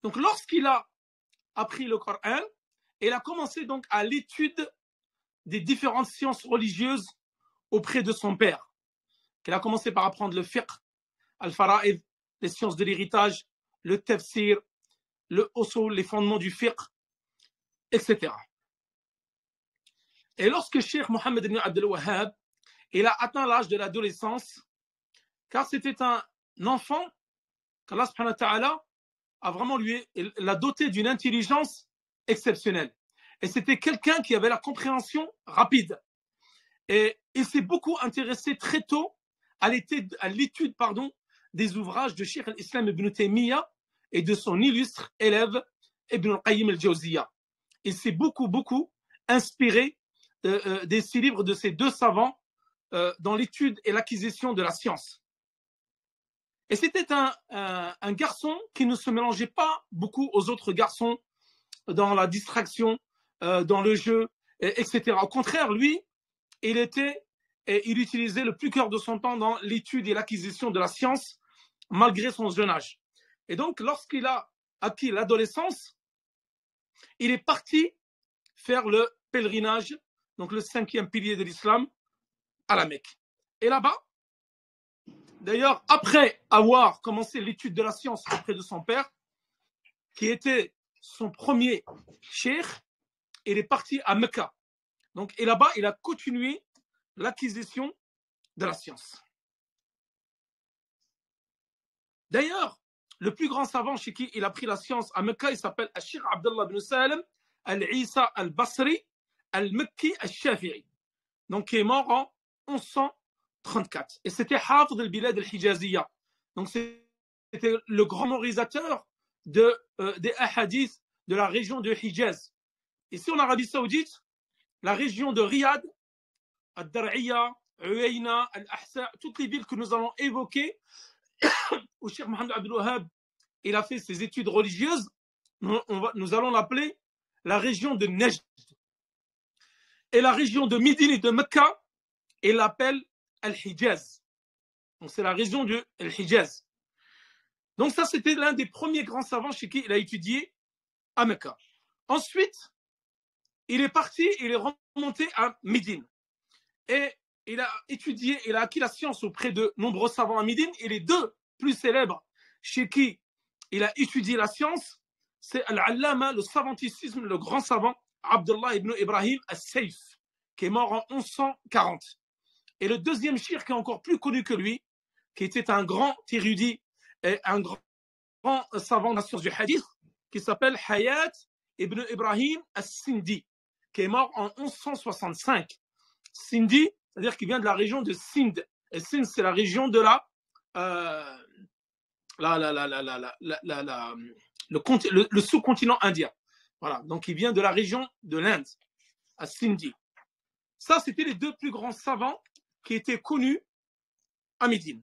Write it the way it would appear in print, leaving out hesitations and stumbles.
Donc, lorsqu'il a appris le Coran, il a commencé donc à l'étude des différentes sciences religieuses auprès de son père. Il a commencé par apprendre le fiqh, al-fara'id, les sciences de l'héritage, le tafsir, le usul, les fondements du fiqh, etc. Et lorsque Cheikh Mohammed ibn Abdel Wahhab il a atteint l'âge de l'adolescence, car c'était un enfant qu'Allah subhanahu wa ta'ala a vraiment l'a doté d'une intelligence exceptionnelle. Et c'était quelqu'un qui avait la compréhension rapide. Et il s'est beaucoup intéressé très tôt à l'étude des ouvrages de Cheikh al-Islam ibn Taymiyyah et de son illustre élève Ibn al-Qayyim al-Jawziyya. Il s'est beaucoup inspiré des livres de ces deux savants dans l'étude et l'acquisition de la science. Et c'était un garçon qui ne se mélangeait pas beaucoup aux autres garçons dans la distraction, dans le jeu, etc. Au contraire, lui, il utilisait le plus cœur de son temps dans l'étude et l'acquisition de la science, malgré son jeune âge. Et donc, lorsqu'il a acquis l'adolescence, il est parti faire le pèlerinage, donc le 5e pilier de l'islam, à la Mecque. Et là-bas, d'ailleurs, après avoir commencé l'étude de la science auprès de son père, qui était son premier cheikh, il est parti à Mecca. Donc, et là-bas, il a continué l'acquisition de la science. D'ailleurs, le plus grand savant chez qui il a pris la science à Mecca, il s'appelle Cheikh Abdullah ibn Salim al-Isa al-Basri al-Mekki al-Shafi'i. Donc, qui est mort en 1134. Et c'était Hafid al-Bilad al-Hijaziyya. Donc, c'était le grand mémorisateur des hadiths de la région de Hijaz. Ici, en Arabie Saoudite, la région de Riyad, Ad-Dar'iyya, Uyayna, Al-Ahsa, toutes les villes que nous allons évoquer, où Cheikh Mohammed Abdel Wahhab il a fait ses études religieuses, nous allons l'appeler la région de Najd. Et la région de Médine et de Mecca, il l'appelle Al-Hijaz. Donc c'est la région de Al-Hijaz. Donc ça, c'était l'un des premiers grands savants chez qui il a étudié à Mecca. Ensuite, il est parti, il est remonté à Médine. Et il a étudié, il a acquis la science auprès de nombreux savants à Médine. Et les deux plus célèbres chez qui il a étudié la science, c'est Al-Allama, le savanticisme, le grand savant, Abdullah ibn Ibrahim al-Sayf, qui est mort en 1140. Et le deuxième cheikh qui est encore plus connu que lui, qui était un grand érudit et un grand savant de la science du hadith, qui s'appelle Hayat ibn Ibrahim al-Sindi, qui est mort en 1165. Sindi, c'est-à-dire qu'il vient de la région de Sind. Et Sind, c'est la région de le sous-continent indien. Voilà, donc il vient de la région de l'Inde, à Sindi. Ça, c'était les deux plus grands savants qui étaient connus à Médine.